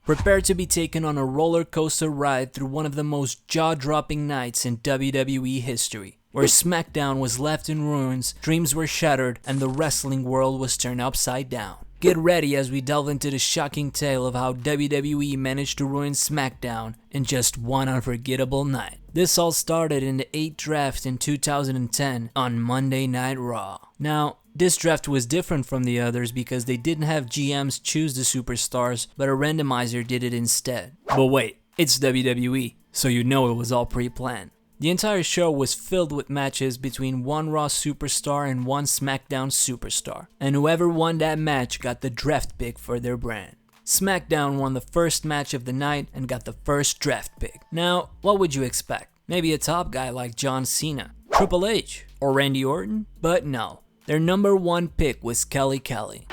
Prepare to be taken on a roller coaster ride through one of the most jaw-dropping nights in WWE history, where SmackDown was left in ruins, dreams were shattered, and the wrestling world was turned upside down. Get ready as we delve into the shocking tale of how WWE managed to ruin SmackDown in just one unforgettable night. This all started in the 8th draft in 2010 on Monday Night Raw. Now, this draft was different from the others because they didn't have GMs choose the superstars, but a randomizer did it instead. But wait, it's WWE, so you know it was all pre-planned. The entire show was filled with matches between one Raw superstar and one SmackDown superstar, and whoever won that match got the draft pick for their brand. SmackDown won the first match of the night and got the first draft pick. Now, what would you expect? Maybe a top guy like John Cena, Triple H, or Randy Orton? But no, their number one pick was Kelly Kelly.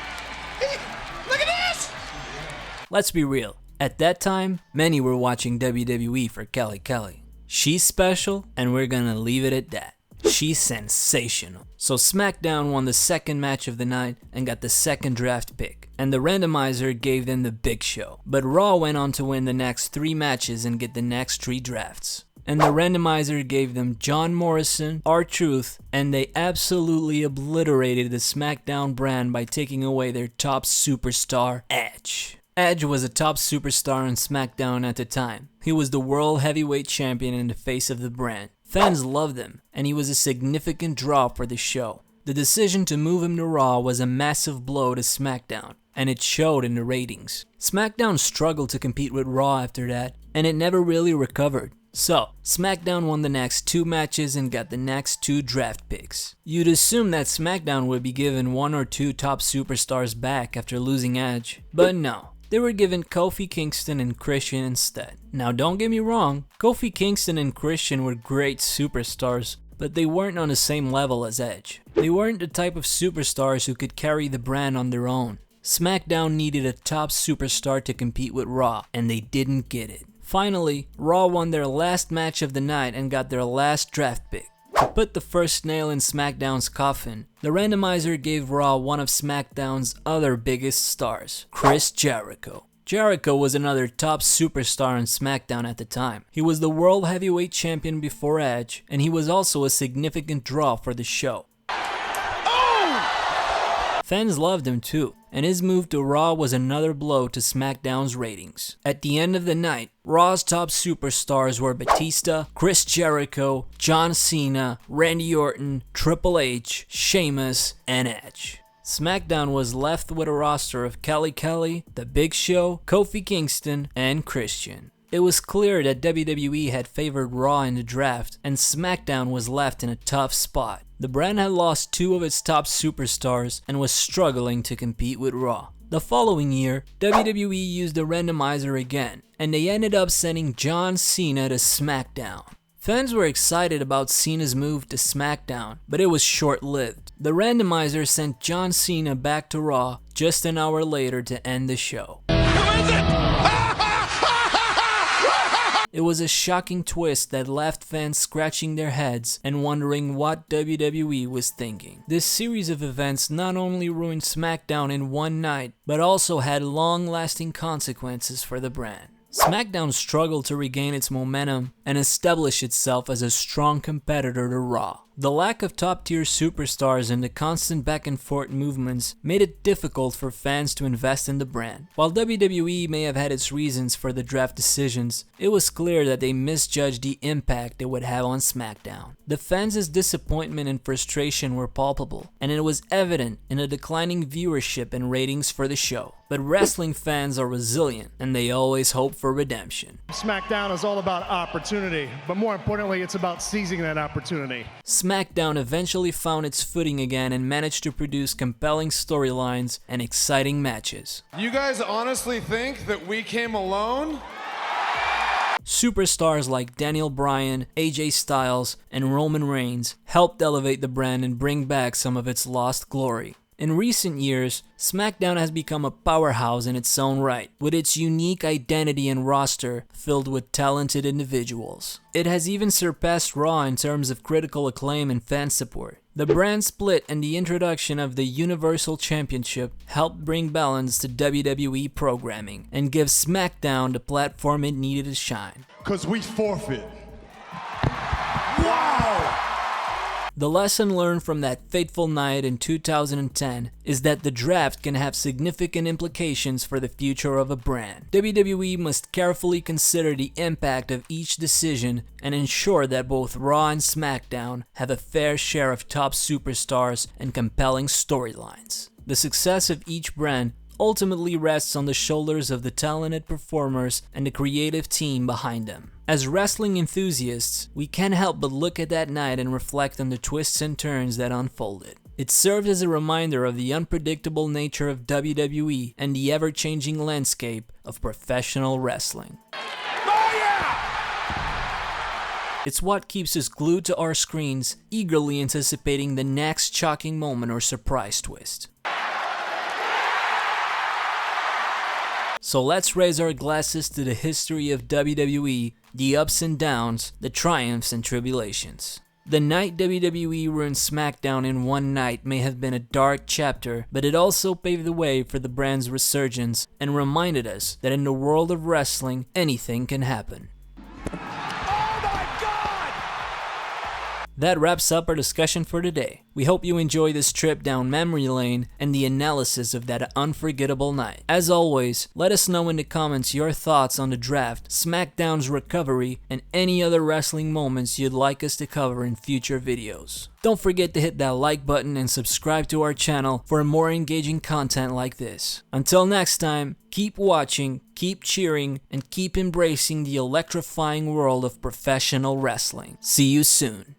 Look at this! Let's be real, at that time, many were watching WWE for Kelly Kelly. She's special, and we're gonna leave it at that. She's sensational. So SmackDown won the second match of the night and got the second draft pick, and the randomizer gave them the big show. But Raw went on to win the next 3 matches and get the next 3 drafts. And the randomizer gave them John Morrison, R-Truth, and they absolutely obliterated the SmackDown brand by taking away their top superstar, Edge. Edge was a top superstar on SmackDown at the time. He was the World Heavyweight Champion and the face of the brand. Fans loved him, and he was a significant draw for the show. The decision to move him to Raw was a massive blow to SmackDown, and it showed in the ratings. SmackDown struggled to compete with Raw after that, and it never really recovered. So, SmackDown won the next 2 matches and got the next 2 draft picks. You'd assume that SmackDown would be given 1 or 2 top superstars back after losing Edge, but no. They were given Kofi Kingston and Christian instead. Now don't get me wrong, Kofi Kingston and Christian were great superstars, but they weren't on the same level as Edge. They weren't the type of superstars who could carry the brand on their own. SmackDown needed a top superstar to compete with Raw, and they didn't get it. Finally, Raw won their last match of the night and got their last draft pick. To put the first nail in SmackDown's coffin, the randomizer gave Raw one of SmackDown's other biggest stars, Chris Jericho. Jericho was another top superstar on SmackDown at the time. He was the World Heavyweight Champion before Edge, and he was also a significant draw for the show. Fans loved him too, and his move to Raw was another blow to SmackDown's ratings. At the end of the night, Raw's top superstars were Batista, Chris Jericho, John Cena, Randy Orton, Triple H, Sheamus, and Edge. SmackDown was left with a roster of Kelly Kelly, The Big Show, Kofi Kingston, and Christian. It was clear that WWE had favored Raw in the draft, and SmackDown was left in a tough spot. The brand had lost 2 of its top superstars and was struggling to compete with Raw. The following year, WWE used the randomizer again, and they ended up sending John Cena to SmackDown. Fans were excited about Cena's move to SmackDown, but it was short-lived. The randomizer sent John Cena back to Raw just an hour later to end the show. Who is it? It was a shocking twist that left fans scratching their heads and wondering what WWE was thinking. This series of events not only ruined SmackDown in one night, but also had long-lasting consequences for the brand. SmackDown struggled to regain its momentum and establish itself as a strong competitor to Raw. The lack of top-tier superstars and the constant back-and-forth movements made it difficult for fans to invest in the brand. While WWE may have had its reasons for the draft decisions, it was clear that they misjudged the impact it would have on SmackDown. The fans' disappointment and frustration were palpable, and it was evident in a declining viewership and ratings for the show. But wrestling fans are resilient, and they always hope for redemption. SmackDown is all about opportunity, but more importantly, it's about seizing that opportunity. SmackDown eventually found its footing again and managed to produce compelling storylines and exciting matches. You guys honestly think that we came alone? Superstars like Daniel Bryan, AJ Styles, and Roman Reigns helped elevate the brand and bring back some of its lost glory. In recent years, SmackDown has become a powerhouse in its own right, with its unique identity and roster filled with talented individuals. It has even surpassed Raw in terms of critical acclaim and fan support. The brand split and the introduction of the Universal Championship helped bring balance to WWE programming and give SmackDown the platform it needed to shine. Because we forfeit. The lesson learned from that fateful night in 2010 is that the draft can have significant implications for the future of a brand. WWE must carefully consider the impact of each decision and ensure that both Raw and SmackDown have a fair share of top superstars and compelling storylines. The success of each brand ultimately rests on the shoulders of the talented performers and the creative team behind them. As wrestling enthusiasts, we can't help but look at that night and reflect on the twists and turns that unfolded. It served as a reminder of the unpredictable nature of WWE and the ever-changing landscape of professional wrestling. It's what keeps us glued to our screens, eagerly anticipating the next shocking moment or surprise twist. So let's raise our glasses to the history of WWE, the ups and downs, the triumphs and tribulations. The night WWE ruined SmackDown in one night may have been a dark chapter, but it also paved the way for the brand's resurgence and reminded us that in the world of wrestling, anything can happen. That wraps up our discussion for today. We hope you enjoy this trip down memory lane and the analysis of that unforgettable night. As always, let us know in the comments your thoughts on the draft, SmackDown's recovery, and any other wrestling moments you'd like us to cover in future videos. Don't forget to hit that like button and subscribe to our channel for more engaging content like this. Until next time, keep watching, keep cheering, and keep embracing the electrifying world of professional wrestling. See you soon.